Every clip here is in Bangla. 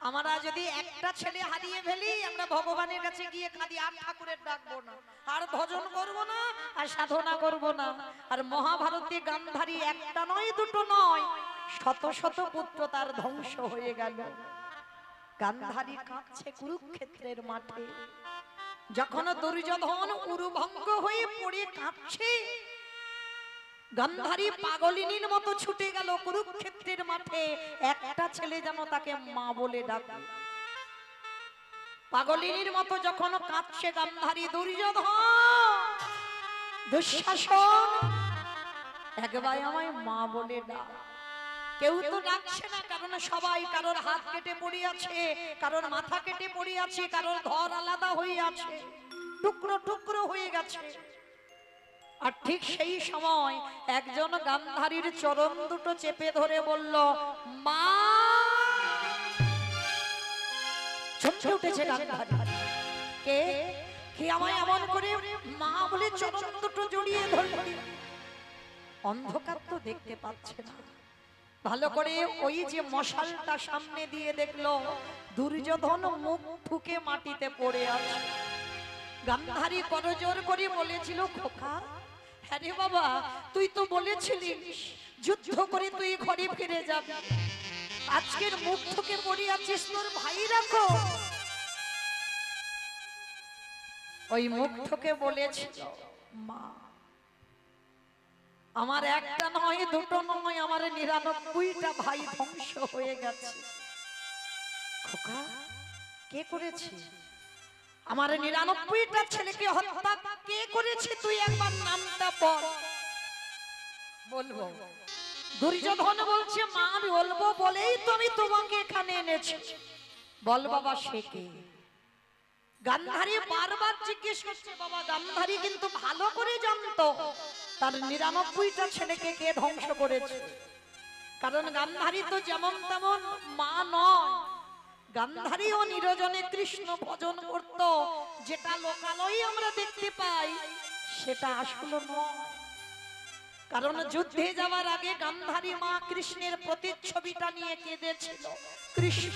আমরা যদি একটা ছেলে হারিয়ে ফেলি আমরা ভগবানের কাছে গিয়ে খালি আর ঠাকুরের ডাকবো না, আর ভজন করব না, আর সাধনা করব না। আর মহাভারতে গান্ধারী একটা নয় দুটো নয়, শত শত পুত্র তার ধ্বংস হয়ে গেল। গান্ধারী কাঁদছে কুরুক্ষেত্রের মাঠে, যখন দুর্যোধন উরুভঙ্গ হয়ে পড়ে কাঁদছে, গান্ধারী পাগলিনীর মতো ছুটে গেল কুরুক্ষেত্রের মাঠে। একটা ছেলে যেন তাকে মা বলে ডাকে। পাগলিনীর মতো যখন কাঁদছে গান্ধারী, দুর্যোধন দুঃশাসন একবার আমায় মা বলে ডাক। কেউ তো ডাকছে না, কারণ সবাই কারোর হাত কেটে পড়ে আছে, কারোর মাথা কেটে পড়ে আছে, কারোর ধর আলাদা হয়ে আছে, টুকরো টুকরো হয়ে গেছে। আর ঠিক সেই সময় একজন গান্ধারীর চরণ দুটো চেপে ধরে বলল, মা। চমকে উঠেছে গান্ধারী, কে কে আমায় এমন করে মা বলে চরণ দুটো জড়িয়ে ধরল? অন্ধকার তো দেখতে পাচ্ছে না ভালো করে, ওই যে মশালটা সামনে দিয়ে দেখলো দুর্যোধন মুখ ঠুকে মাটিতে পড়ে আছে। গান্ধারী করজোর করে বলেছিল, খোকা, হ্যাঁ রে বাবা, তুই তো বলেছিলিস যুদ্ধ করে তুই ঘরে ফিরে যাবি, আজকের মুখ ঠুকে পড়ে আছিস, তোর ভাই রাখো। ওই মুখ ঠুকে বলেছিল, মা, আমার একটা নয় দুটো নয়, আমার 99টা ভাই ধ্বংস হয়ে গেছে। খোকা, কে করেছে? আমার 99টা ছেলেকে হত্যা কে করেছে? তুই একবার নামটা বল। বলবো? দুর্যোধন বলছে, মা বলবো বলেই তো আমি তোমাকে এখানে এনেছি। বল বাবা, সে কে? গান্ধারী বারবার জিজ্ঞেস করছে। বাবা গান্ধারী কিন্তু ভালো করে জানতো তার 99টা ছেলেকে কে ধ্বংস করেছে, কারণ গান্ধারী তো যেমন তেমন মা নয়। গান্ধারীও নিরজনে কৃষ্ণ ভজন করত, যেটা লোকালয়ে আমরা দেখতে পাই সেটা আসলে নয়। কারণ যুদ্ধে যাওয়ার আগে গান্ধারী মা কৃষ্ণের প্রতিচ্ছবিটা নিয়ে কেঁদেছিল, কৃষ্ণ,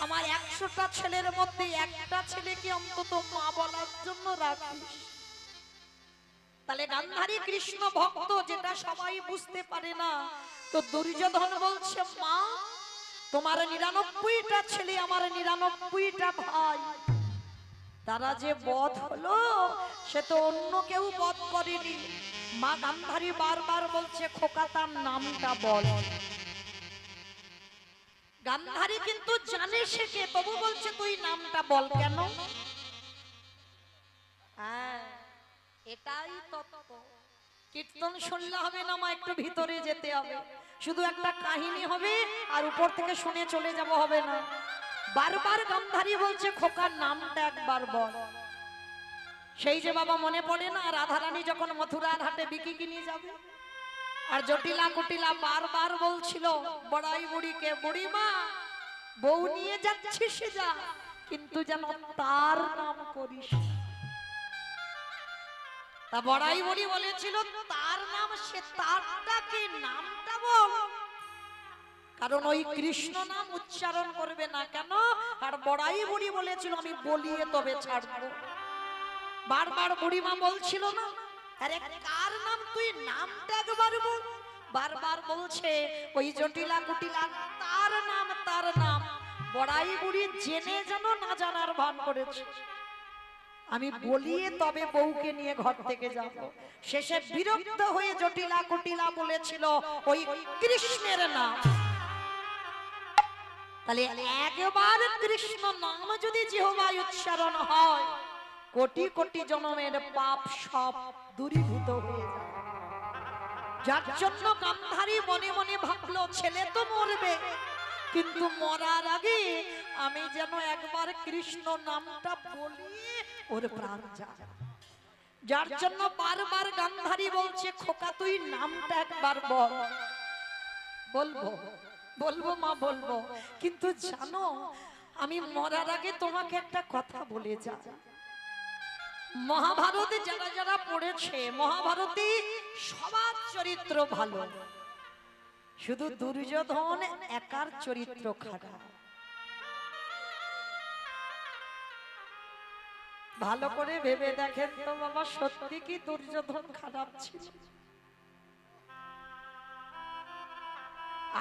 আমার 100টা ছেলের মধ্যে একটা ছেলেকে অন্তত মা বলার জন্য রাখিস। তাহলে গান্ধারী কৃষ্ণ ভক্ত, যেটা সবাই বুঝতে পারে না। তো দুর্যোধন বলছে, মা, তোমার 99টা ছেলে, আমার 99টা ভাই, তারা যে বধ হলো সে তো অন্য কেউ বধ করেনি। মা গান্ধারী বারবার বলছে, খোকা, তার নামটা বল। গান্ধারী কিন্তু জানে সে কে, তবু বলছে তুই নামটা বল। কেন? হ্যাঁ, এটাই তত্ত্ব। কীর্তন শুনলে হবে না মা, একটু ভিতরে যেতে হবে। শুধু একটা কাহিনী হবে আর উপর থেকে শুনে চলে যাব হবে না। বারবার গান্ধারী বলছে, খোকার নামটা একবার বল। সেই যে বাবা মনে পড়ে না, রাধারানী যখন মথুরার হাটে বিকি কিনে যাবে, আর জটিলা কুটিলা বারবার বলছিল বড়াই বুড়িকে, বুড়িমা, বউ নিয়ে যাচ্ছিস যা, কিন্তু যেন তার নাম করিস। তা বড়াই বুড়ি বলেছিল, তার নাম, সে তারটাকে নামটা বল, কারণ ওই কৃষ্ণ নাম উচ্চারণ করবে না। কেন? আর বড়াই বুড়ি বলেছিল, আমি বলিয়ে তবে ছাড়বো। বারবার বুড়িমা বলছিল না, আরে কার নাম, তুই নামটা একবার বল। বারবার বলছে ওই জটিলা কুটিলা, তার নাম, তার নাম। বড়াই বুড়ি জেনে যেন না জানার ভান করেছে, আমি বলিয়ে তবে বউকে নিয়ে ঘর থেকে যাব। শেষে বিরক্ত হয়ে জটিলা কুটিলা বলেছিল ওই কৃষ্ণের নাম। তাহলে একবার কৃষ্ণ নাম যদি জিহ্বায় উচ্চারণ হয়, কোটি কোটি জন্মের পাপ সব দূরীভূত হয়ে যায়। যার জন্য গান্ধারী মনে মনে ভাবলো, ছেলে তো মরবে, কিন্তু মরার আগে আমি যেন একবার কৃষ্ণ নামটা বলি, ওর প্রাণ যায়। যার জন্য বারবার গান্ধারী বলছে, খোকা, তুই নামটা একবার বল। বলবো, বলবো মা, বলবো, কিন্তু জানো আমি মরার আগে তোমাকে একটা কথা বলে যাই। মহাভারতে যারা যারা পড়েছে, মহাভারতে সবার চরিত্র ভালো, শুধু দুর্যোধন একার চরিত্র খারাপ। ভালো করে ভেবে দেখেন তো বাবা, সত্যি কি দুর্যোধন খারাপ ছিল?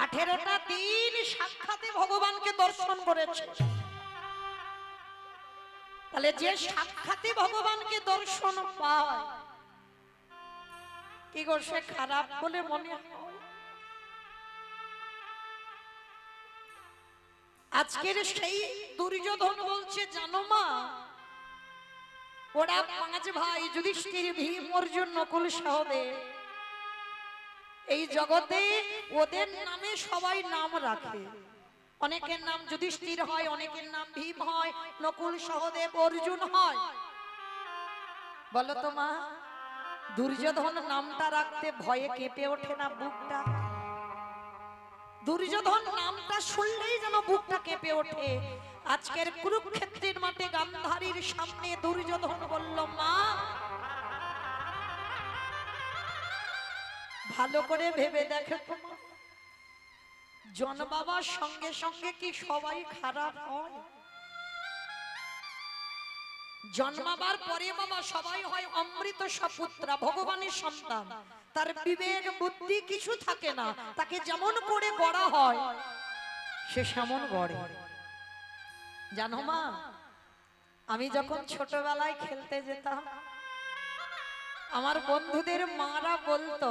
18টা দিন সাক্ষাতে ভগবানকে দর্শন করেছে। তাহলে যে সাক্ষাতে ভগবানকে দর্শন পায়, কি গো সে খারাপ বলে মনে হয়? আজকের সেই দুর্যোধন বলছে, জানো মা, ওরা 5 ভাই যুধিষ্ঠির, ভীম, অর্জুন, নকুল, সহদেব, এই জগতে ওদের নামে সবাই নাম রাখে। অনেকের নাম যুধিষ্ঠির হয়, অনেকের নাম ভীম হয়, নকুল, সহদেব, অর্জুন হয়। বলো তো মা, দুর্যোধন নামটা রাখতে ভয়ে কেঁপে ওঠে না বুকটা? দুর্যোধন নামটা শুনলেই যেন বুকটা কেঁপে ওঠে। আজকের কুরুক্ষেত্রের মাঠে গান্ধারীর সামনে দুর্যোধন বলল, মা ভালো করে ভেবে দেখো তো, জন্মাবার সঙ্গে সঙ্গে কি সবাই খারাপ হয়? জন্মাবার পরে বাবা সবাই হয় অমৃত সপুত্রা, ভগবানের সন্তান। তার বিবেক বুদ্ধি কিছু থাকে না, তাকে যেমন করে গড়া হয় সে সেমন গড়ে। জানো মা, আমি যখন ছোটবেলায় খেলতে যেতাম, আমার বন্ধুদের মারা বলতো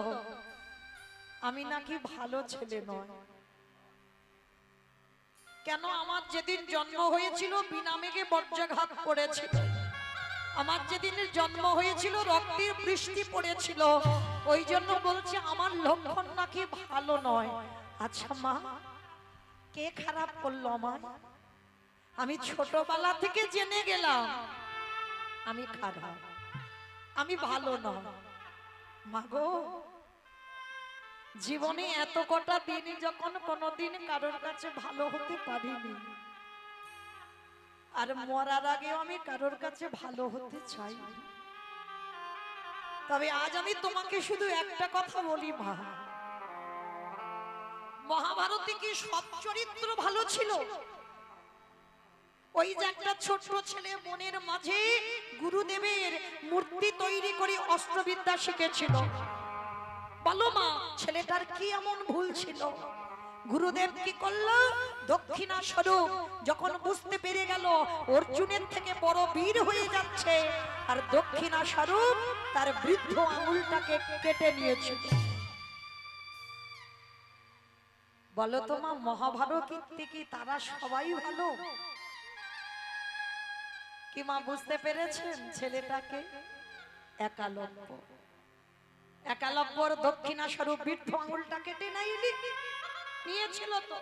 আমি নাকি ভালো ছেলে নয়। কেন? আমার যেদিন জন্ম হয়েছিল বিনা মেঘে বজ্রাঘাত পড়েছিল, আমার যেদিন জন্ম হয়েছিল রক্তের বৃষ্টি পড়েছিল, ওই জন্য বলছে আমার লক্ষণ নাকি ভালো নয়। আচ্ছা মা, কে খারাপ করলো আমার? আমি ছোটবেলা থেকে জেনে গেলাম আমি খারাপ, আমি ভালো নয়। মা গো, জীবনে এত কটা দিন যখন কোনোদিন কারোর কাছে ভালো হতে পারিনি, আর মরার আগেও আমি কারোর কাছে ভালো হতে চাই। তবে আজ আমি তোমাকে শুধু একটা কথা বলি মা, মহাভারতে কি সব চরিত্র ভালো ছিল? ওই যে একটা ছোট্ট ছেলে মনের মাঝে গুরুদেবের মূর্তি তৈরি করে অস্ত্রবিদ্যা শিখেছিল, বলো মা ছেলেটার কি এমন ভুল ছিল? গুরুদেব কি করলো? দক্ষিণা স্বরূপ যখন বুঝতে পেরে গেল অর্জুনের থেকে বড় বীর হয়ে যাচ্ছে, আর দক্ষিণা স্বরূপ তার বৃদ্ধ আঙুলটাকে কেটে নিয়েছে। বলো তো মা, মহাভারত কি তারা সবাই ভালো? কি মা বুঝতে পেরেছেন? ছেলেটাকে একালব্য, একালব্যর দক্ষিণা স্বরূপ বৃদ্ধ আঙুলটা কেটে নিয়েছিল। তো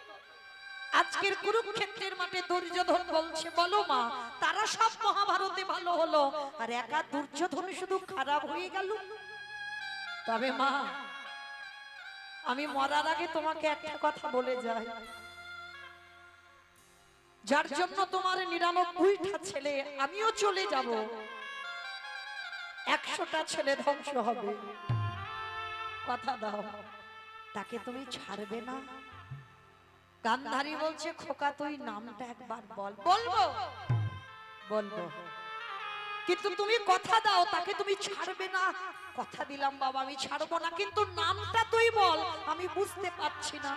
আজকের কুরুক্ষেত্রের মাঠে দুর্যোধন বলছে, বলো মা তারা সব মহাভারতে ভালো হলো, আর একা দুর্যোধন শুধু খারাপ হয়ে গেল? তবে মা, আমি মরার আগে তোমাকে একটা কথা বলে যাই, যার জন্য তোমার 99টা ছেলে, আমিও চলে যাব, 100টা ছেলে ধ্বংস হবে, কথা দাও তাকে তুমি ছাড়বে না? গান্ধারী বলছে, খোকা তুই নামটা একবার বল। বলবো বলবো, কিন্তু তুমি কথা দাও তাকে তুমি ছাড়বে না। কথা দিলাম বাবা আমি ছাড়বো না, কিন্তু নামটা তুই বল, আমি বুঝতে পারছি না।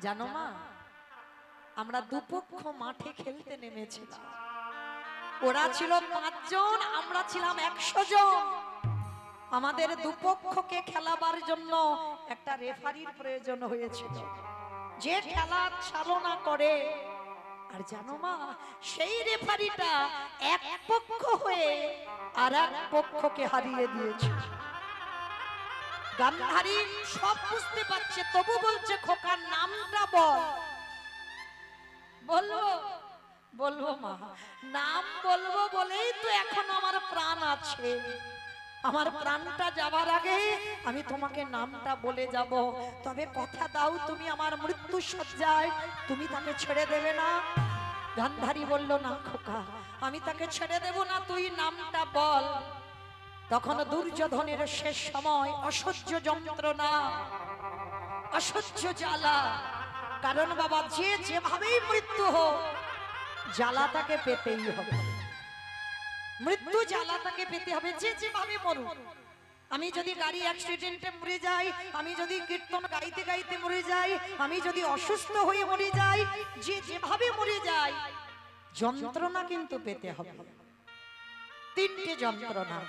জানো মা, আমরা দুপক্ষ মাঠে খেলতে নেমেছিলাম, ওরা ছিল 5 জন, আমরা ছিলাম 100 জন। আমাদের দুপক্ষকে খেলাবার জন্য একটা রেফারির প্রয়োজন হয়েছিল, যে খেলা চালনা করে। আর জানো মা, সেই রেফারিটা এক পক্ষ হয়ে আর এক পক্ষকে হারিয়ে দিয়েছে। গান্ধারী সব বুঝতে পারছে, তবু বলছে খোকার নামটা বল। বলবো বলবো মা, নাম বলবো বলেই তো এখন আমার প্রাণ আছে। আমার প্রাণটা যাবার আগে আমি তোমাকে নামটা বলে যাব, তবে কথা দাও তুমি আমার মৃত্যু সজ্জায় তুমি তাকে ছেড়ে দেবে না? গান্ধারী বলল, না খোকা, আমি তাকে ছেড়ে দেব না, তুই নামটা বল। তখন দুর্যোধনের শেষ সময়, অসহ্য যন্ত্রণা, অসহ্য জ্বালা। কারণ বাবা, যে যেভাবেই মৃত্যু হোক জ্বালাটাকে পেতেই হবে। মৃত্যু জ্বালাটাকে পেতে হবে যে যেভাবে মরুক। আমি যদি গাড়ি অ্যাক্সিডেন্টে মরে যাই, আমি যদি কীর্তন গাইতে গাইতে মরে যাই, আমি যদি অসুস্থ হয়ে মরে যাই, যে যেভাবে মরে যাই, যন্ত্রণা কিন্তু পেতে হবে। তিনটে যন্ত্রণা।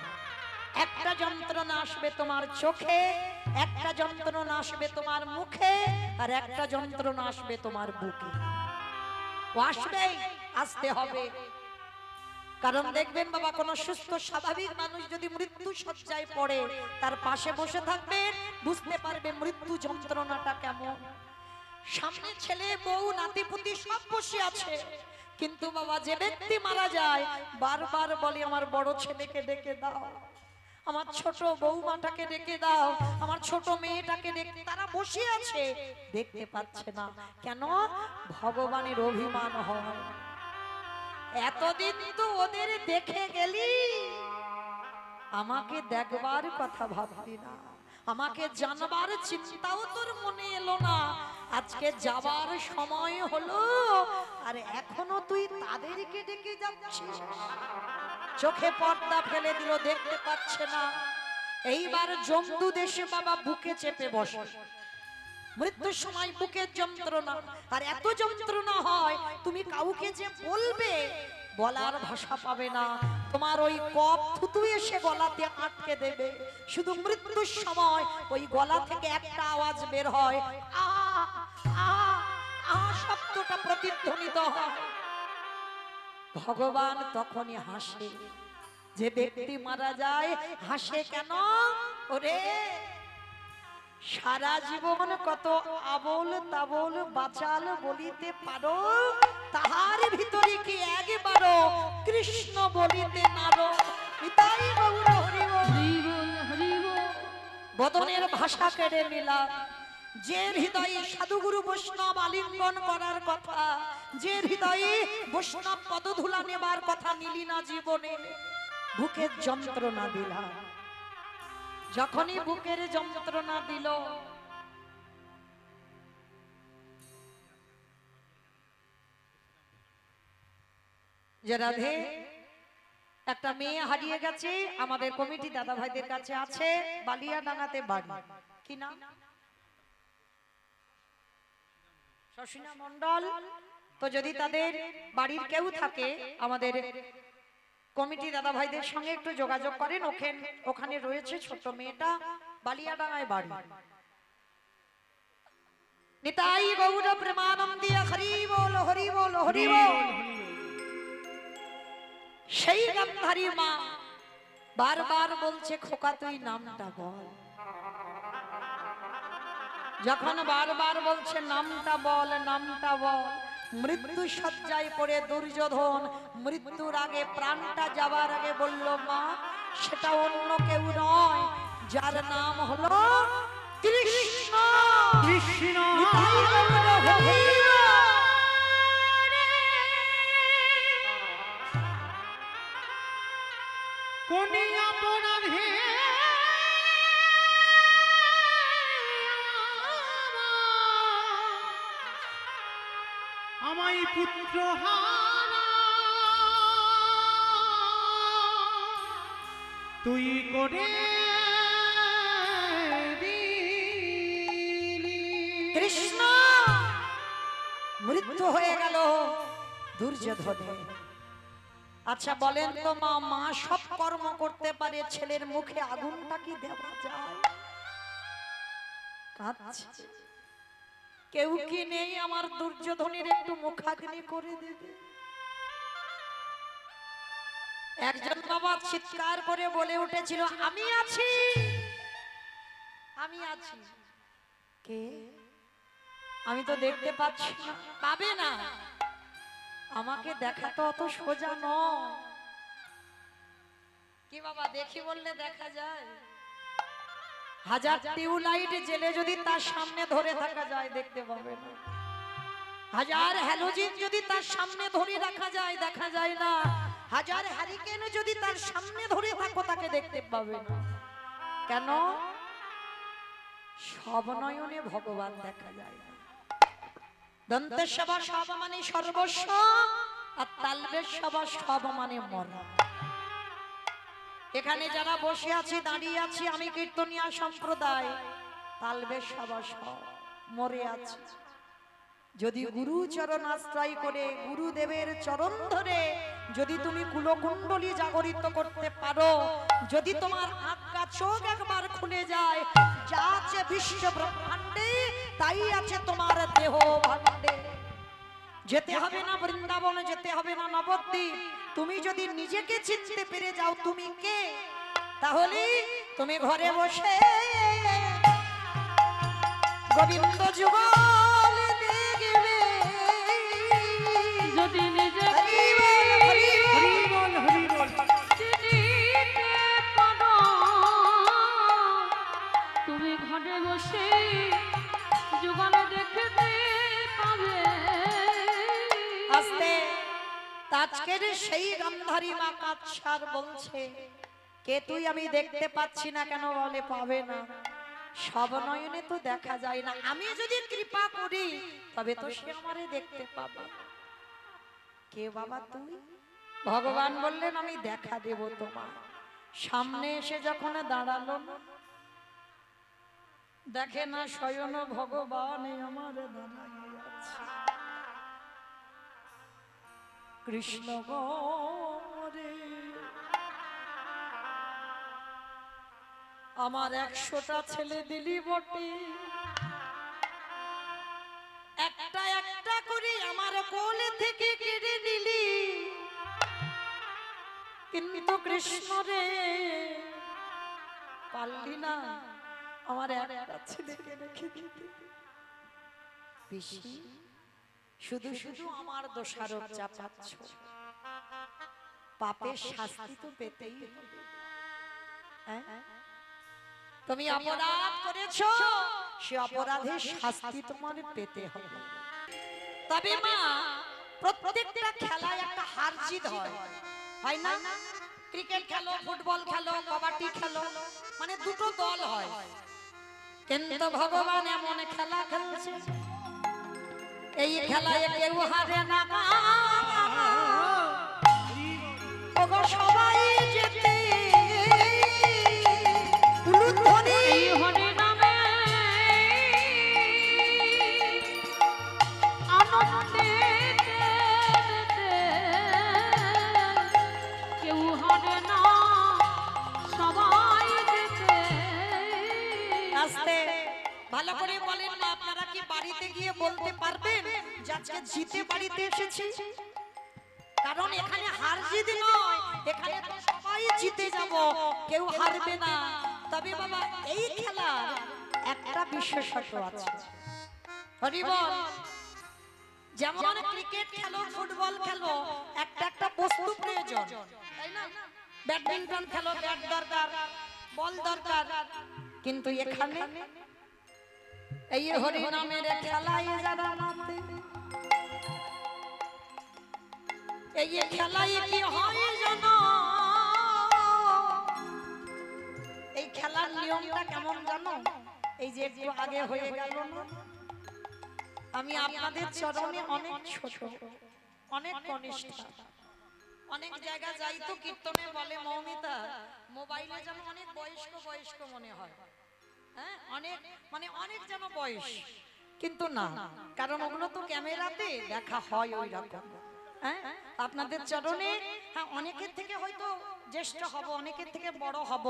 একটা যন্ত্রণা আসবে তোমার চোখে, একটা যন্ত্রণা আসবে তোমার মুখে, আর একটা যন্ত্রণা আসবে তোমার বুকে। আসবেই, আসতে হবে। কারণ দেখবেন বাবা, কোন সুস্থ স্বাভাবিক মানুষ যদি মৃত্যু শয্যায় পড়ে, তার পাশে বসে থাকবেন, বুঝতে পারবে মৃত্যু যন্ত্রণাটা কেমন। সামনে ছেলে বউ নাতিপুতি সব বসে আছে, কিন্তু বাবা যে ব্যক্তি মারা যায় বারবার বলে আমার বড় ছেলেকে ডেকে দাও, আমার ছোট বৌমাটাকে ডেকে দাও, আমার ছোট মেয়েটাকে ডেকে। তারা বসে আছে, দেখতে পাচ্ছে না কেন? ভগবানের অভিমান হয়, এতদিন তো ওদের দেখে গেলি, আমাকে দেখবার কথা ভাবলি না, আমাকে জানবার চিন্তাও তোর মনে এলো না। আজকে যাবার সময় হলো, আর এখনো তুই তাদেরকে ডেকে যাচ্ছিস। চোখে পর্দা ফেলে দিল, দেখতে পাচ্ছে না। এইবার জন্তু দেশে বাবা বুকে চেপে বসে। মৃত্যুর সময় বুকের যন্ত্রণা, আর এত যন্ত্রণা হয় তুমি কাউকে যে বলবে বলার ভাষা পাবে না, তোমার ওই কফ থুতু এসে গলাতে আটকে দেবে। শুধু মৃত্যুর সময় ওই গলা থেকে একটা আওয়াজ বের হয়, আ আ আ শব্দটা প্রতিধ্বনিত হয়। ভগবান তখনই হাসে। যে ব্যক্তি মারা যায় হাসে কেন? ওরে সারা জীবন কত আবল তাবল বাচাল বলিতে পারো, তাহার ভিতরে কি একবারও কৃষ্ণ বলিতে নারো। নিতাই গৌর হরি বল। বদনের ভাষা কেড়ে নিলাম। যে হৃদয়ে সাধুগুরু বৈষ্ণব আলিঙ্গন করার কথা, যে হৃদয়ে বৈষ্ণব পদধূলা নেবার কথা নিলি না জীবনে, বুকের যন্ত্রণা দিলাম। যখনই বুকের যন্ত্রণা দিল, যে রাধে একটা মেয়ে হারিয়ে গেছে, আমাদের কমিটি দাদা ভাইদের কাছে আছে, বালিয়াডাঙ্গাতে বাড়ি। কি নাম? শশিনা মণ্ডল। তো যদি তাদের বাড়ির কেউ থাকে, আমাদের কমিটি দাদা ভাইদের সঙ্গে একটু যোগাযোগ করেন। ওখানে রয়েছে ছোট মেয়েটা, বালিয়াডাঙ্গায় বাড়ি। নিতাই গৌর প্রেমানন্দে হরি বল হরি বল হরি বল। সেই গান্ধারী মা বারবার বলছে, খোকা তুই নামটা বল। যখন বারবার বলছে নামটা বল নামটা বল, মৃত্যু শয্যায় পড়ে দুর্যোধন মৃত্যুর আগে, প্রাণটা যাবার আগে বলল, মা সেটা অন্য কেউ নয়, যার নাম হলো কৃষ্ণ। কৃষ্ণ কোন অপরাধে আমায় পুত্র হারা তুই করে দিলি। কৃষ্ণ মৃত্যু হয়ে গেল দুর্যোধনের। আচ্ছা বলেন তো মা, মা সব কর্ম করতে পারে, ছেলের মুখে আগুনটা কি দেওয়া যায়? কাঁদছে। কেউ কি নেই আমার দুর্যোধনের একটু মুখাগ্নি করে দেবে? একজন বাবা চিৎকার করে বলে উঠেছিল, আমি আছি, আমি আছি। কে? আমি তো দেখতে পাচ্ছি না। পাবে না, আমাকে দেখা তো অত সোজা নয়। কি বাবা, দেখি বললে দেখা যায়? হাজার টিউবলাইট জেলে যদি তার সামনে ধরে থাকা যায়, দেখতে পাবে না। হাজার হ্যালোজিন যদি তার সামনে ধরে রাখা যায়, দেখা যায় না। হাজার হ্যারিকেন যদি তার সামনে ধরে থাকো, তাকে দেখতে পাবে না। কেন? সব নয়নে ভগবান দেখা যায় না। দন্তেশ্বর সব মানে সর্বস্ব, আর তালবেশ্বর সব মানে মরণ। এখানে যারা বসে আছি দাঁড়িয়ে আছি আমি কীর্তনিয়া সম্প্রদায় তালবে সবাস মরে আছি। যদি গুরু চরণ আশ্রয় করে গুরুদেবের চরণ ধরে যদি তুমি কুলকুণ্ডলী জাগরিত করতে পারো, যদি তোমার আজ্ঞা চোখ একবার খুলে যায়, যা আছে বিশ্ব ব্রহ্মাণ্ডে তাই আছে তোমার দেহ ভাণ্ডে। যেতে হবে না বৃন্দাবনে, যেতে হবে না নবদ্বীপ। তুমি যদি নিজেকে চিনতে পেরে যাও তুমি কে, তাহলে তুমি ঘরে বসে গোবিন্দ যুগল দেখবে। যদি নিজে তুমি ঘরে বসে যুগল দেখতে পাবে। আস্তে আজকের সেই গান্ধারী মা কাছার বলছে, কে তুই? আমি দেখতে পাচ্ছি না কেন? বলে পাবে না, সব নয়নে তো দেখা যায় না, আমি যদি কৃপা করি তবে তো সে আমারে দেখতে পাবে। কে বাবা তুই? ভগবান বললেন আমি দেখা দেব তোমার। সামনে এসে যখন দাঁড়ালো দেখে না স্বয়ং ভগবান আমার দাঁড়াইয়া আছে। কৃষ্ণ গরে আমার 100টা ছেলে দিলি বটে, একটা একটা করে আমার কোল থেকে কেড়ে নিলি, কিন্তু কৃষ্ণ রে পারলি না আমার একটা ছেলেকে রেখে দিতে। পিসি শুধু শুধু আমার দোষারোপ চাপাচ্ছ, পাপের শাস্তি তো পেতেই হবে। তুমি অপরাধ করেছো, সে অপরাধের শাস্তি তোমার পেতে হবে। তবে মা প্রত্যেকটা খেলায় একটা হার জিত হয় না? ক্রিকেট খেলো, ফুটবল খেলো, কবাডি খেলো, মানে দুটো দল হয়, কিন্তু ভগবান এমন খেলা খেলছে এই খেলায় কেউ হারে না, সবাই যেতে ভালো করে বলেন না, আপনারা কি বাড়িতে গিয়ে বলতে পারবেন যে আজকে জিতে বাড়িতে এসেছি? কারণ এখানে হার জিত নয়, এখানে তো সবাই জিতে যাব, কেউ হারবে না। তবে বাবা এই খেলার একটা বিশেষত্ব আছে, হরি বল। যেমন ক্রিকেট খেলো, ফুটবল খেলো, একটা একটা বস্তু প্রয়োজন, তাই না? ব্যাডমিন্টন খেলো, ব্যাট দরকার, বল দরকার, কিন্তু এখানে এই হরি নামের খেলায় যারা মাতে, এই খেলায় কি হয় জানো? এই খেলার নিয়মটা কেমন জানো? এই যে একটু আগে হয়ে গেল না, আমি আপনাদের চরণে অনেক ছোট, অনেক কনিষ্ঠ, অনেক জায়গা যাই তো কীর্তনে বলে মৌমিতা মোবাইলে যেন অনেক বয়স্ক বয়স্ক মনে হয়, হ্যাঁ অনেক মানে অনেক যেন বয়স, কিন্তু না, কারণ ওগুলো তো ক্যামেরাতে দেখা হয় ওই রকম। হ্যাঁ আপনাদের চরণে হ্যাঁ অনেকের থেকে হয়তো জ্যেষ্ঠ হব, অনেকের থেকে বড় হব,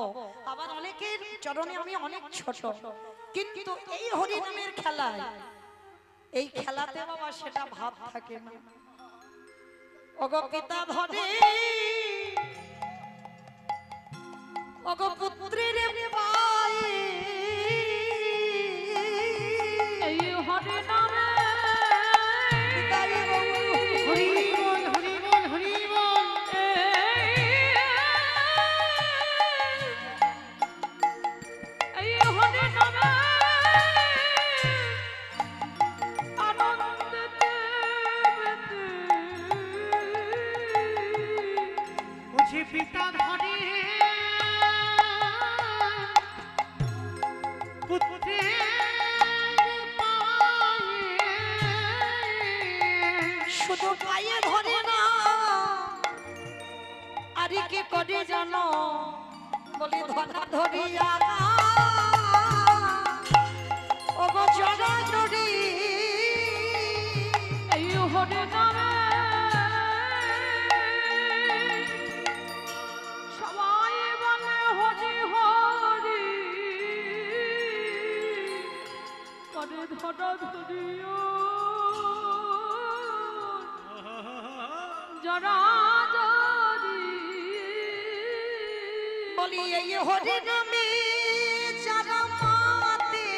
আবার অনেকের চরণে আমি অনেক ছোট, কিন্তু এই হরি নামের খেলায়, এই খেলাতে বাবা সেটা ভাব থাকে না। ওগো পিতা ধরে ওগো পুত্রের পায়ে এই হরি নামে হরি বল হরি বল হরি বল। এই হরি নামে আনন্দেতে বুঝি পিতা ধরে পুত্রের শুধু পায়ে ধরে না, আর কি করে জানো? বলি ধরা ধরিয়া ও গো জড়া জড়ি এই হরে নামে সবাই বলে হরি হরি করে ধরা ধরিও জরা জরি বলি এই হরি নামে যারা মাতে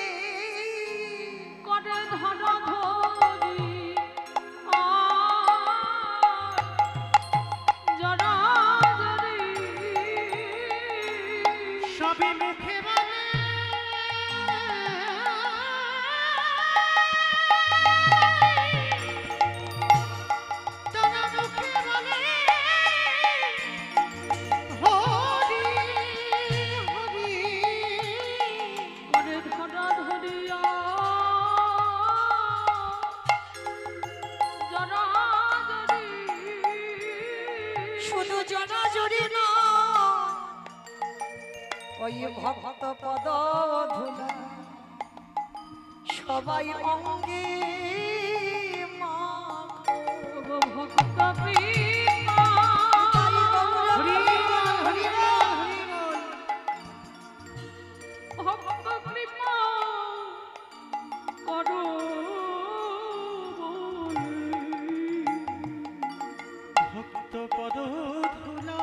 করে ধরা ধরি জরা জরি সবে মুখে বলে তারা মুখে বলে হরি হরি করে ধরা ধরিয়া জরা জরি শুধু জড়া জড়ি না ওই ভক্ত পদ ধুলা সবাই অঙ্গে মাখো। ভক্ত প্রিয়া হরি বল হরি বল হরি বল ভক্ত কৃপা করো বলে ভক্ত পদ ধুলা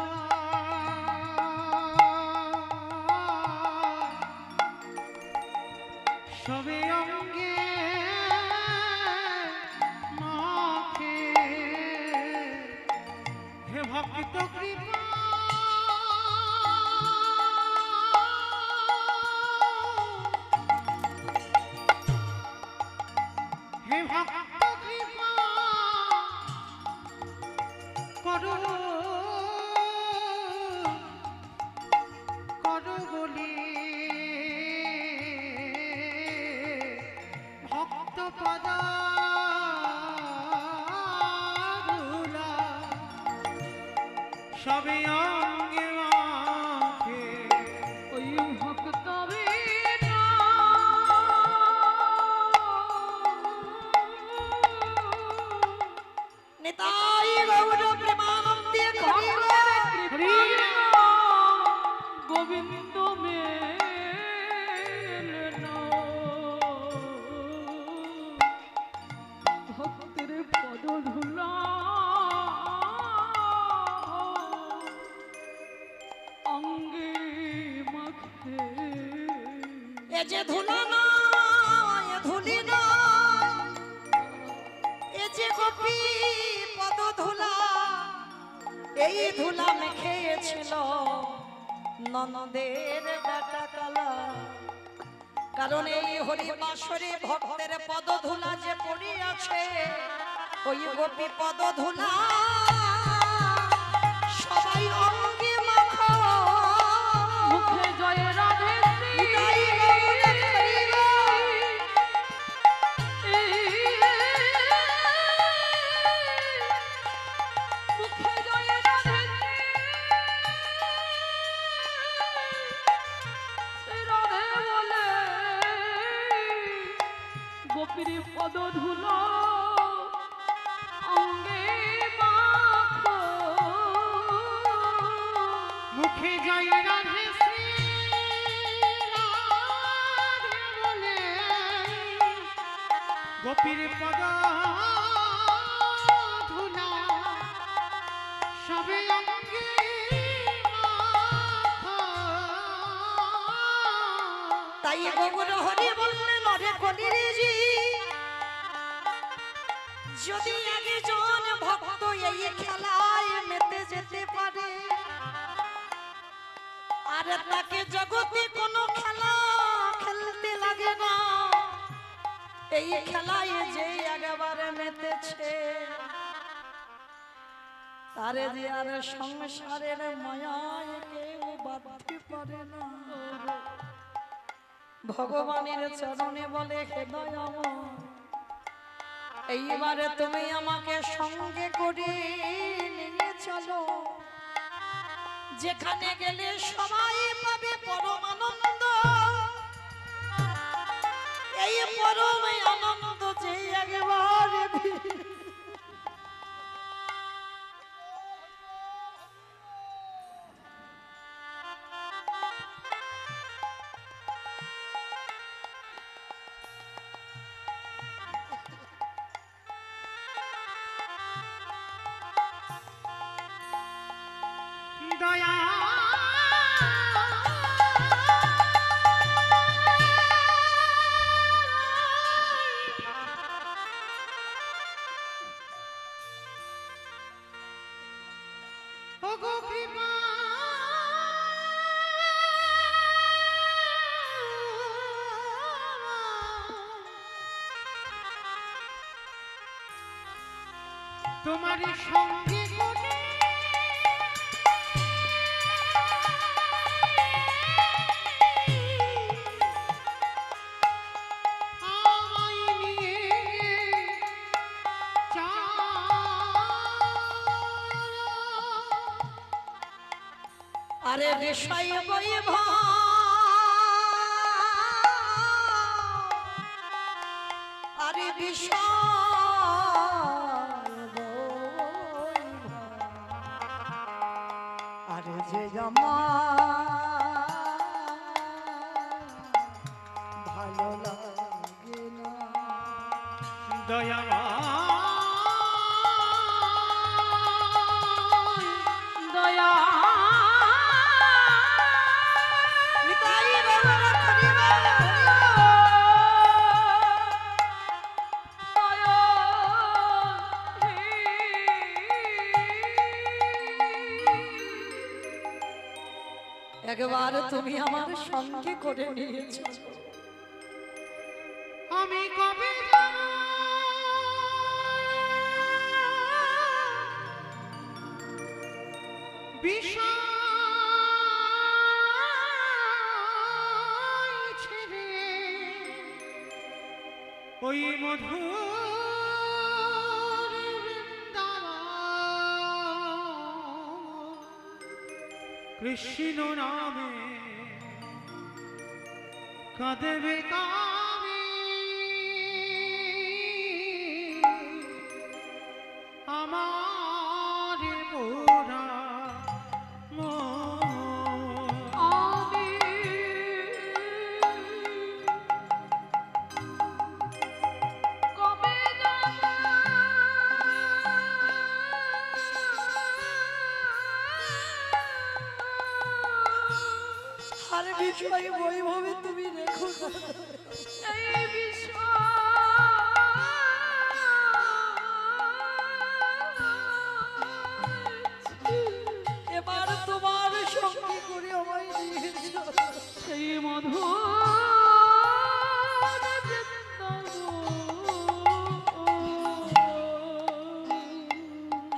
সবে অঙ্গে মাখে হে ভক্ত কৃপা হে ভক্ত কৃপা করো করো বলি ভক্ত পদ ধুলা সবে অঙ্গে মাখে ওই ভক্ত নিতাই গৌর প্রেমানন্দে করিলা গোবিন্দ মেল ভক্তের পদ ধুলা অঙ্গে মাখে এ যে ধুলা না এ ধুলি না এ যে গোপী পদ ধুলা এই ধুলা মেখেছিল ননদের বেটা কালা কারণ এই হরি বাসরে ভক্তের পদ ধুলা যে পড়িয়াছে ওই গোপী পদ ধুলা সবাই অঙ্গে মাখো মুখে জয় রাধে নিতাই গৌর হরিবা। মুখে জয় রাধে রাধে বলে গোপীর পদ ধুলো অঙ্গে মাখো মুখে জয় রাধে শ্রী রাধে বলে গোপীর পদ ধুলা সবে অঙ্গে মাখো। তাই গৌর হরি বললেন অরে কলিরেজি যদি একজন ভক্ত এই খেলায় মেতে যেতে পারে আর তাকে জগতে কোনো খেলা খেলতে লাগে না এই খেলায় যে একবারে মেতেছে তারে যে আর সংসারের মায়ায় কেউ বাঁধতে পারে না ভগবানের চরণে বলে হে দয়াময় এইবারে তুমি আমাকে সঙ্গে করে নিয়ে চলো যেখানে গেলে সবাই পাবে পরমানন্দ, এই পরম আনন্দ যে একেবারে দয়া ওগো কৃপা তোমার সঙ্গে কোনে আরে বিষয় বৈভ আরে বিষয় বৈভব, আরে যে আমার ভালো লাগে না দয়াময় দয়া নিতাই বাবা করিব একবার তুমি আমার সঙ্গে করে নিয়েছো, আমি কবে যাব বিষয় ছেড়ে ওই মধুর বৃন্দাবন কৃষ্ণ নামে কাঁদেবে কামে আমার পোড়া আমি কবে যাব আর বিষয় বৈভবে তুমি রেখো না। এই বিষয় এবার তোমার সঙ্গে করে আমায় নিয়েছো, সেই মধু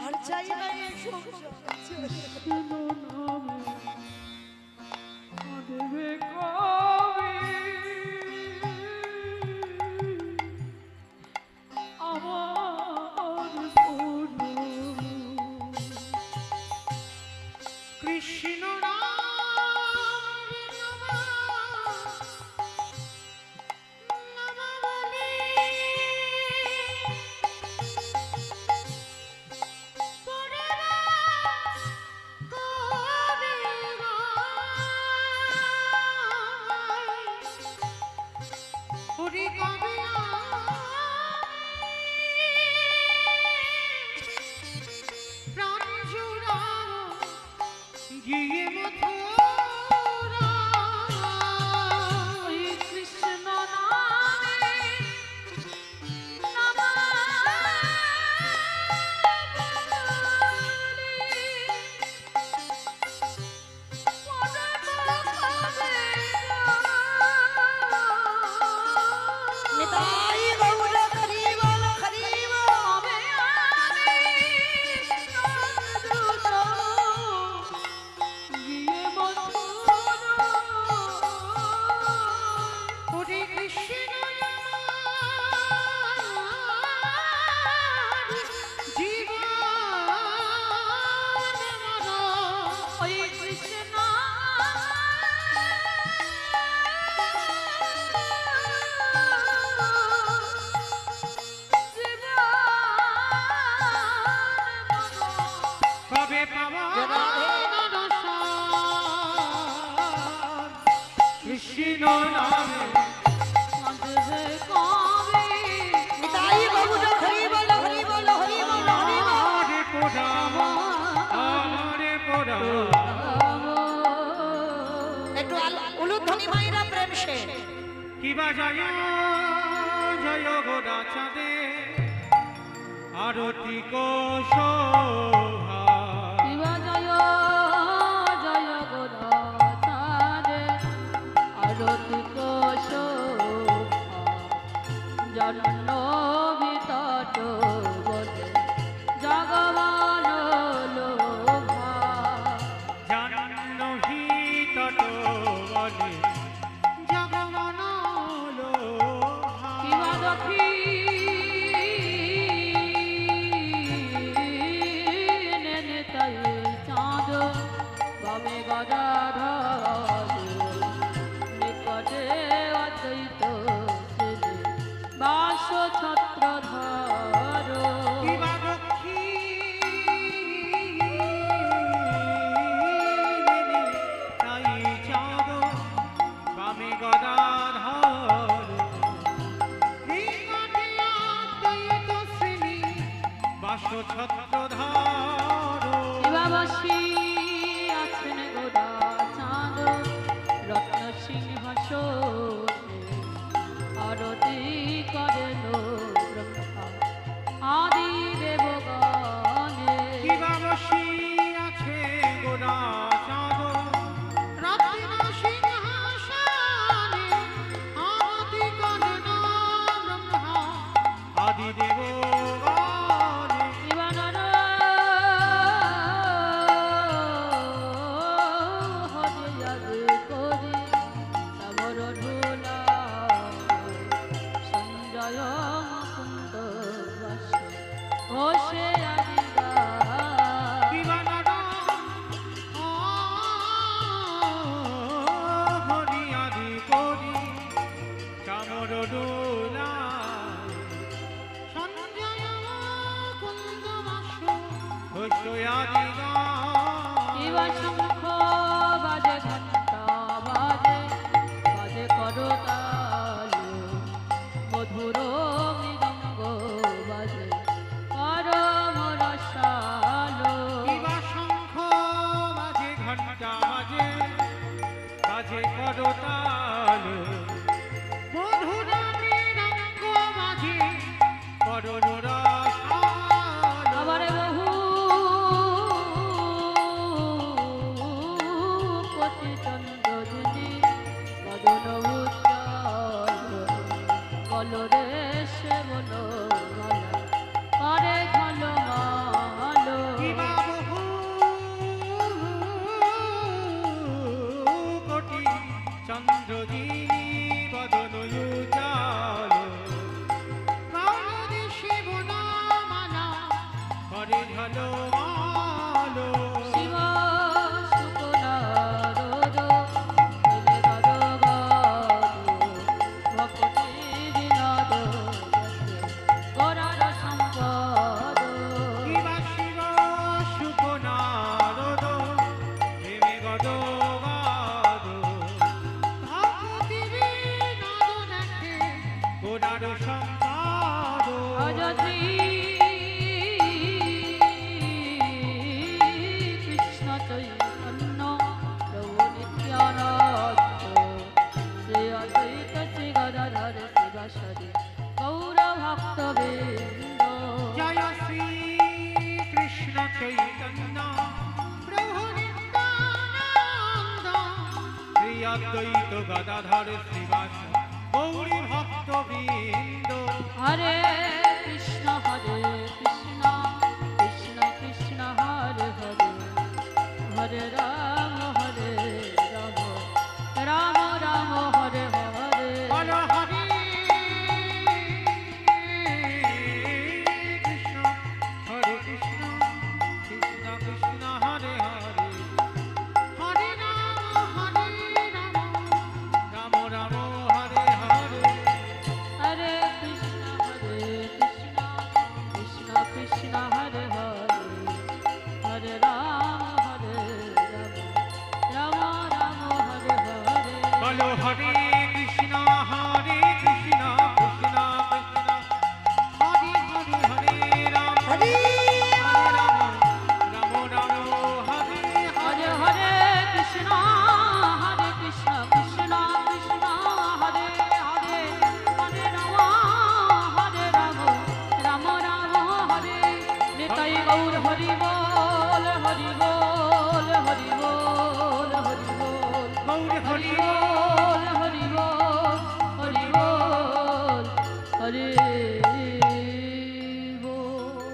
আর চাই না এই সংসার। দেবে কবে আমার কৃষ্ণ নামে কাঁদবে কবে নিতাই বাবু যা হরি বল হরি বল হরি বল হরি বল। আমারে পোড়াবো আমারে পোড়াবো একটু উলুধ্বনি মাইরা প্রেম সে কিবা জয় জয় গোরা চাঁদে আরতি কোশোভা শিবা জয় জয় গোরা চাঁদে আরতি কোশোভা জন্ম বিতট বলে জগবান লোভা জাহ্নবী তট বলে জগমন লোভা শিবা দক্ষিণে নেতাই চাঁদ বামে গদাধর নিকটে অদ্বৈত শ্রী বাস ছত্রধর কিবা দক্ষিণে তাই চাঁদ বামে গদাধর নিকটে অদ্বৈত শ্রেণী বাস ছত্রধর শিবাবাসী আছেন গোদা চাঁদ রত্ন সিংহাসনে আরতি করেন ব্রহ্মা আদি দেবগণে কিবা বসি আছে গোরা চাঁদ রত্ন সিংহাসনে আদি করেন ব্রহ্মা আদি দেবগণে শিবানর হরে যাবে করি শ্যামর ঢোলা সঞ্জয় মুকুন্দ বাস ঘোষে আদিগা দিবানর হরি আদি করি চামর ডোলা সঞ্জয় কুন্দ বাস ঘোষ আদি শিবা শঙ্খ বাজে ঘণ্টা বাজে বাজে করতাল মধুর মৃদঙ্গ বাজে পরম রসাল কিবা শঙ্খ বাজে ঘণ্টা বাজে বাজে করতাল মধুর মৃদঙ্গ বাজে করুণ রসাল আবার বহু কোটি চন্দ্র দিদি বদন উজ্জ্বল কলরে সে বলো মালা করে ঝলমালো কিবা বহু কোটি চন্দ্রদিনী বদন উজ্জ্বল কারণে শিবনামালা করে ঝলমালো শিব শুকনারদ নীলে গদ ভক্তি বিনোদ গরার সম্পদ কিবা শিব সুকনারদ প্রেমে গদগাদ ভক্তি বিনোদ নাথে গোড়ার সম্পাদ অযতি কৃষ্ণ চৈতন্য প্রভু নিত্যানন্দ শ্রী অদ্বৈত শ্রী গদাধর শিবাসাদি গৌর ভক্তবৃন্দ জয় শ্রী কৃষ্ণ চৈতন্য প্রভু নিত্যানন্দ শ্রী অদ্বৈত গদাধর শ্রীবাস গৌরী ভক্তবৃন্দ হরে কৃষ্ণ কৃষ্ণ কৃষ্ণ হরে হরে হরে রাম রাম রাম হরে হরে বল হরে কৃষ্ণ হরে কৃষ্ণ কৃষ্ণ কৃষ্ণ হরে হরে হরে রাম রাম রাম হরে হরে হরে কৃষ্ণ কৃষ্ণ কৃষ্ণ হরে হরে হরে রাম রাম রাম হরে হরে বলো হরে গৌর হরি বল, হরি বল, হরি বল, হরি বল, গৌর হরি বল, হরি বল, হরি বল, হরি বল,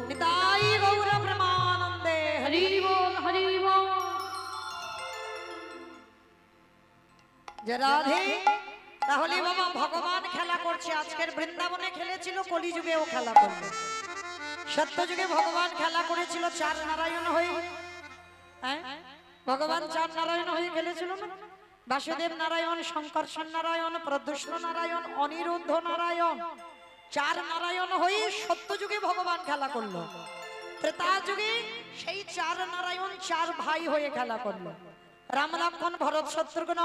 নিতাই গৌর প্রেমানন্দে হরি। হরি বল, হরি বল। যে রাধে, তাহলে বাবা ভগবান খেলা করছে। আজকের বৃন্দাবনে খেলেছিল, কলিযুগেও খেলা করবে। সত্যযুগে ভগবান খেলা করেছিল চার নারায়ণ হয়ে। হ্যাঁ, ভগবান চার নারায়ণ হয়ে খেলেছিল না? বাসুদেব নারায়ণ, শঙ্কর্ষণ নারায়ণ, প্রদ্যুষ্ণ নারায়ণ, অনিরুদ্ধ নারায়ণ। চার নারায়ণ হয়ে সত্যযুগে ভগবান খেলা করলো। ত্রেতা যুগে সেই চার নারায়ণ চার ভাই হয়ে খেলা করলো। রাম, লক্ষ্মণ, ভরত, শত্রুঘ্ন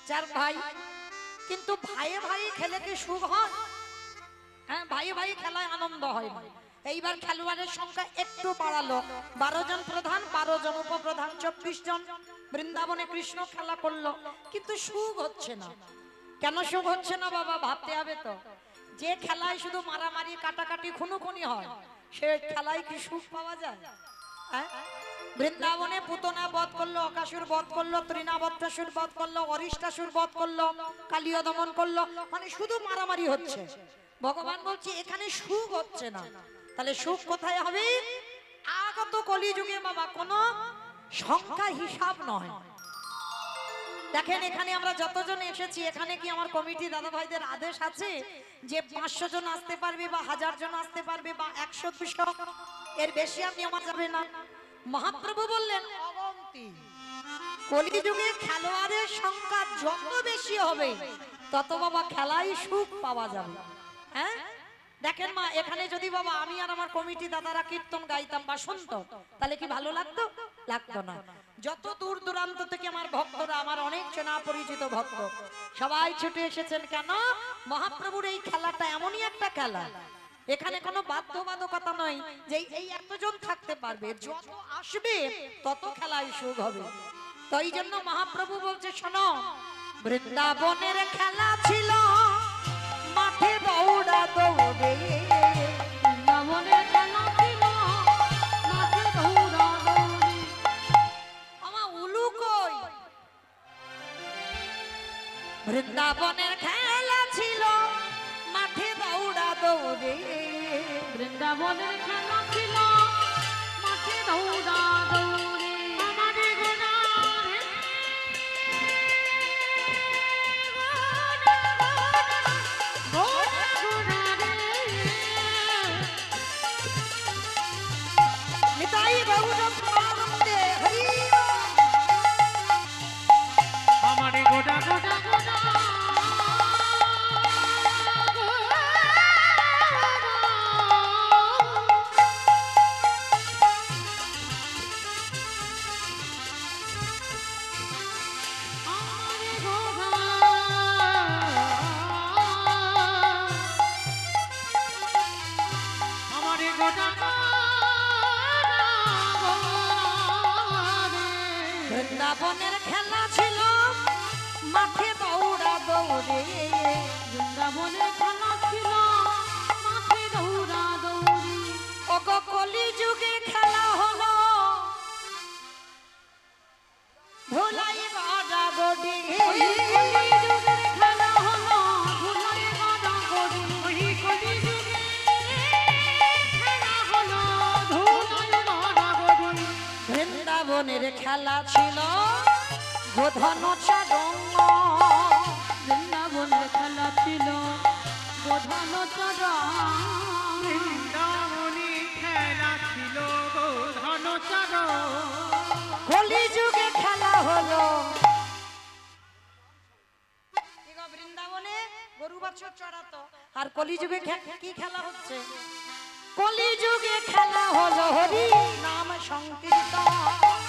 চার ভাই। কিন্তু ভাইয়ে ভাই খেলে কি সুখ হয়? হ্যাঁ, ভাইয়ে ভাই খেলায় আনন্দ হয় না। এইবার খেলোয়াড়ের সংখ্যা একটু বাড়ালো, 12 জন প্রধান, 12 জন উপপ্রধান, 24 জন। বৃন্দাবনে কৃষ্ণ খেলা করলো, কিন্তু সুখ হচ্ছে না। কেন সুখ হচ্ছে না বাবা? ভাবতে হবে তো। যে খেলায় শুধু মারামারি, কাটাকাটি, খুনোখুনি হয়, সে খেলায় কি সুখ পাওয়া যায়? হ্যাঁ, বৃন্দাবনে পুতনা বধ করলো, অকাসুর বধ করলো, তৃণাবত্তাসুর বধ করলো, অরিষ্টাসুর বধ করলো, কালীয় দমন করলো, মানে শুধু মারামারি হচ্ছে। ভগবান বলছে এখানে সুখ হচ্ছে না। তাহলে সুখ কোথায় হবে? আগত কলিযুগে বাবা কোনো সংখ্যা হিসাব নয়। দেখেন এখানে আমরা যতজন এসেছি, এখানে কি আমার কমিটি দাদা ভাইদের আদেশ আছে যে 500 জন আসতে পারবে বা 1000 জন আসতে পারবে বা 100 200, এর বেশি আপনি আমার যাবে না? মহাপ্রভু বললেন অগন্তি। কলিযুগে খেলোয়াড়ের সংখ্যা যত বেশি হবে তত বাবা খেলাই সুখ পাওয়া যাবে। হ্যাঁ, দেখেন মা, এখানে যদি বাবা আমি আর আমার কমিটি দাদারা কীর্তন গাইতাম বা শুনতাম, তাহলে কি ভালো লাগতো? লাগতো না। যত দূর দূরান্ত থেকে আমার ভক্তরা, আমার অনেক চেনা পরিচিত ভক্ত, সবাই ছুটে এসেছেন। কেন? মহাপ্রভুর এই খেলাটা এমনই একটা খেলা, এখানে কোনো বাধ্যবাধকতা নয় যে এই এতজন থাকতে পারবে। যত আসবে তত খেলায় সুখ হবে। তো এই জন্য মহাপ্রভু বলছে, শোনো, বৃন্দাবনের খেলা ছিল মাঠে দৌড়া দৌড়ে। বৃন্দাবনের খেলা ছিল মাঠে দৌড়া দৌড়ি। আমার উলু কই? বৃন্দাবনের খেলা ছিল মাঠে দৌড়া দৌড়ে। বৃন্দাবনের খেলা ছিল মাঠে দৌড়া দৌড়ি। আমারে গোনা রে গোনা গোনা রে নিতাই গৌর প্রেমানন্দে হরি। আমারে গোনা গোনা গোনা আমারে গোনা বৃন্দাবনের খেলা ছিল মাঠে দৌড়া দৌড়ে। বৃন্দাবনের খেলা ছিল মাঠে দৌড়া দৌড়ি। ওগো কলিযুগে খেলা হলো ধুলাই গড়াগড়ি। কলিযুগের খেলা হলো ধুলাই গড়াগড়ি। ওই কলিযুগে খেলা হলো ধুলাই গড়াগড়ি। বৃন্দাবনের খেলা ছিল গোধন চারঙ্গ। বৃন্দাবনের খেলা ছিল গোধন চড়া। বৃন্দাবনী খেলা ছিল গো ধনচার। কলিযুগে খেলা হলো বৃন্দাবনে গরু বাছুর চড়াতো, আর কলিযুগে কি খেলা হচ্ছে? কলিযুগে খেলা হলো হরি নাম সংকীর্তন।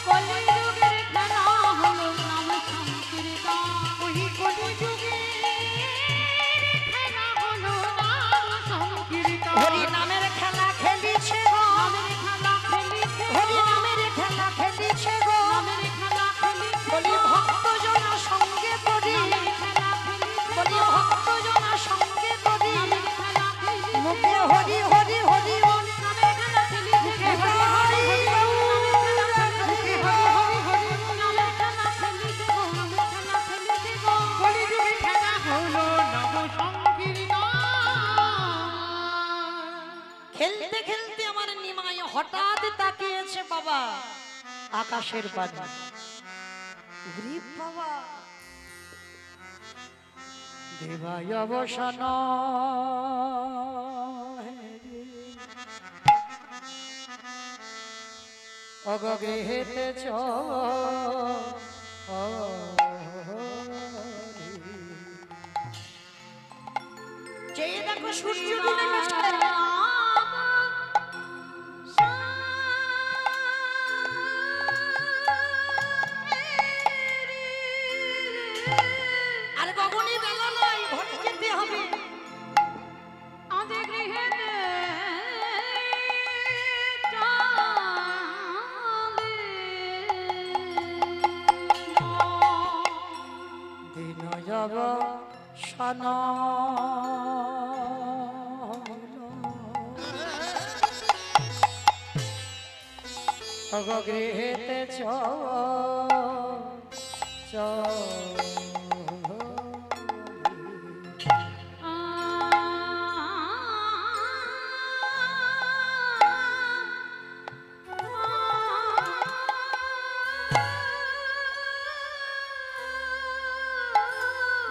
কলিযুগের খেলা হলো নাম সংকীর্তন। ওই কলিযুগে খেলা হলো নাম সংকীর্তন। হরি নামের খেলা খেলিছে গো, নামের খেলা খেলিছে হরি নামের খেলা খেলিছে গো। নামের খেলা খেলিছে বলি ভক্ত জনা সঙ্গে করি, নামের খেলা খেলিছে বলি ভক্ত জনা সঙ্গে করি। নামের খেলা খেলিছে মুখে হরি হরি হরি বল, নামের খেলা খেলিছে মুখে দিয়েছে বাবা আকাশের বাণী। ওরে বাবা দেবায় অবসান অগগৃহেতে চেয়ে দেখো সূর্য ডুবে গেছে। আর গগনে বেলা নাই, ঘরে যেতে হবে। দিন যাব সানা গৃহেতে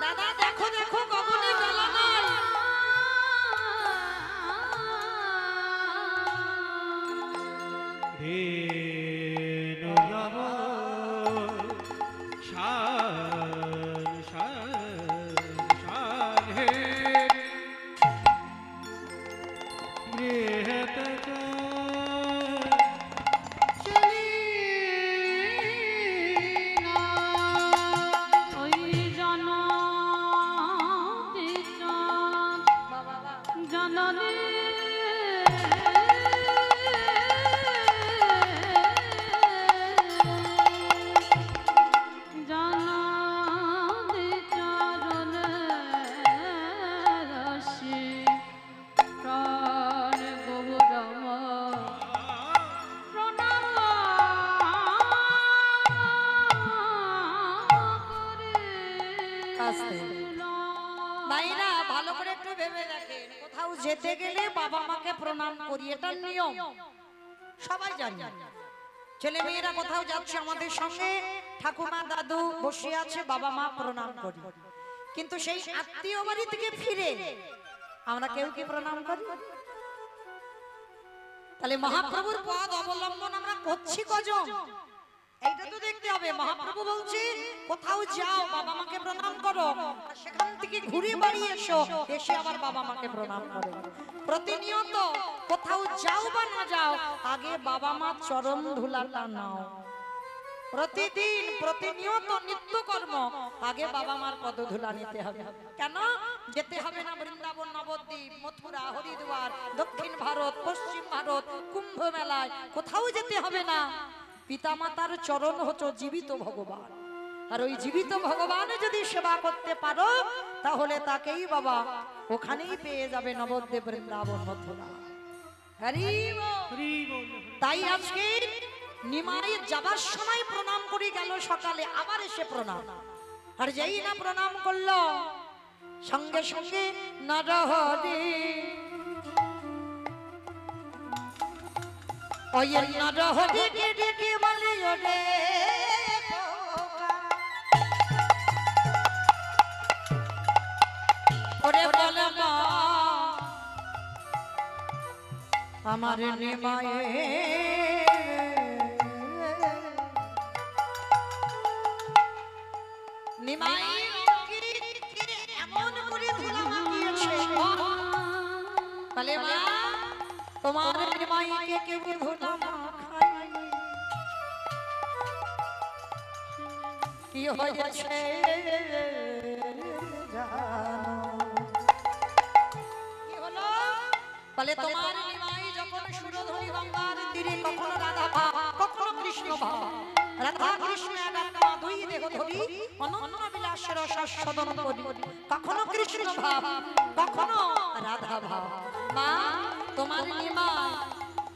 দাদা দেখো দেখো গগনে বেলা নাই। ভাইরা ভালো করে একটু ভেবে দেখেন, কোথাও যেতে গেলে বাবা মাকে প্রণাম করি, এটা নিয়ম, সবাই জানি। ছেলে মেয়েরা কোথাও যাচ্ছে আমাদের সঙ্গে, ঠাকুমা দাদু বসে আছে, বাবা মা প্রণাম করি। কিন্তু সেই আত্মীয় বাড়ি থেকে ফিরে আমরা কেউ কি প্রণাম করি? তাহলে মহাপ্রভুর পদ অবলম্বন আমরা করছি কজন? এইটা তো দেখতে হবে। মহাপ্রভু বলছে কোথাও যাও বাবা মাকে প্রণাম করো, সেখান থেকে ঘুরে বাড়ি এসো, এসে আবার বাবা মাকে প্রণাম করো। প্রতিনিয়ত কোথাও যাও বা না যাও, আগে বাবা মা চরণ ধুলাটা নাও। প্রতিদিন প্রতিনিয়ত নিত্য কর্ম, আগে বাবা মার পদ ধুলা নিতে হবে। কেন যেতে হবে না বৃন্দাবন, নবদ্বীপ, মথুরা, হরিদ্বার, দক্ষিণ ভারত, পশ্চিম ভারত, কুম্ভ মেলায়, কোথাও যেতে হবে না। পিতামাতার চরণ হচ্ছে জীবিত ভগবান, আর ওই জীবিত ভগবানে যদি সেবা করতে পারো তাহলে তাকেই বাবা ওখানেই পেয়ে যাবে, নবদ্বীপ, বৃন্দাবন, মথুরা। তাই আজকে নিমাই যাবার সময় প্রণাম করে গেল, সকালে আবার এসে প্রণাম। আর যেই না প্রণাম করলো সঙ্গে সঙ্গে নরহরি ওই নরহরি কে ডেকে বলে ওরে ওরে বলে মা আমার নিমায়ে নিমাই এমন করে ধুলা মাখিয়েছে, বলে মা তোমার নিমাইকে কেউ ধুলা মাখায়নি, কি হয়েছে জানো? কি হলো? বলে তোমার নিমাই যখন সুরধরি গঙ্গার তীরে কখনো রাধা ভাব, কখনো কৃষ্ণ ভাব, রাধা কৃষ্ণ একাত্মা দুই দেহ ধরি অনন্য বিলাসের রসাস্বাদন করি, কখনো কৃষ্ণ ভাব কখনো রাধা ভাব। মা তোমার নিমাই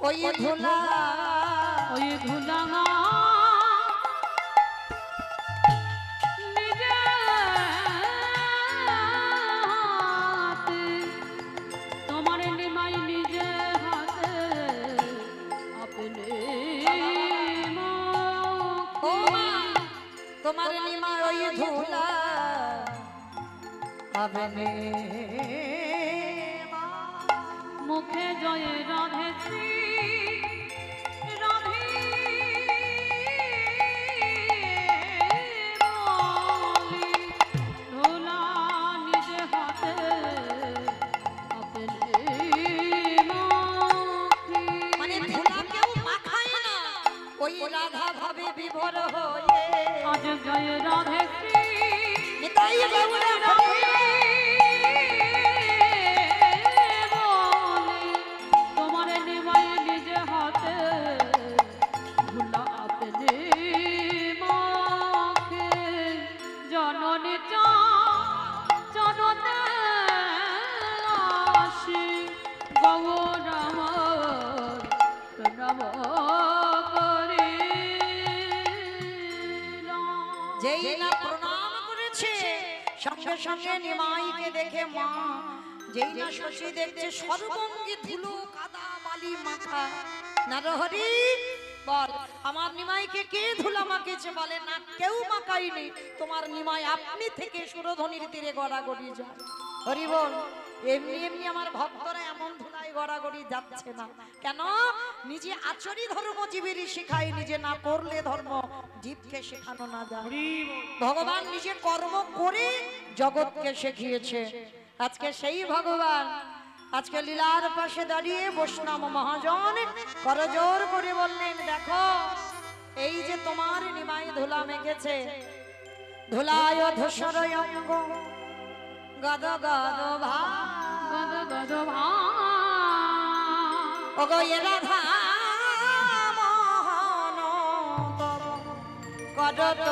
ওই ধুলা তোমার নিমাই নিজে হাতে আপনি তোমার নিমা ওই ধুলা হবে নে মুখে জয় রাধে শ্রী রাধে বলি ধুলা নিজে হাতে আপেলে মাখি। মানে ধুলা কেউ মাখায় না, ওই রাধা ভাবে বিভোর হয়ে আজ জয় রাধে শ্রী নিতাই গৌরা রাধে বলি তোমার নিমাই নিজে হাতে ধুলা আপেলে মাখে। জননী চরণে আসি গৌর আমার প্রণাম করিলাম। যেই না প্রণাম করেছে সঙ্গে সঙ্গে নিমাইকে দেখে মা, যেই না শশী দেখছে সর্বঙ্গে ধুলো কাদা বালি মাখা। নরহরি বল, আমার নিমাইকে কে ধুলা মাখেছে? বলে না, কেউ মাখাইনি, তোমার নিমাই আপনি থেকে সুরধনির তীরে গড়াগড়ি যায়। হরি বল, এমনি এমনি আমার ভক্তরা এমন ধুলায় গড়াগড়ি যাচ্ছে না কেন? নিজে আচরি ধর্ম জীবেরই শেখায়, নিজে না করলে ধর্ম জীবকে শেখানো না যায়। ভগবান নিজে কর্ম করে জগৎকে শিখিয়েছে। আজকে সেই ভগবান আজকে লীলার পাশে দাঁড়িয়ে বৈষ্ণব মহাজন করজোর করে বললেন, দেখো এই যে তোমার নিমাই ধুলা মেখেছে, ধুলায় ধূসর অঙ্গ গদ গদ ভা গদ গদ ভা ওগো এ রাধা মোহন তব করত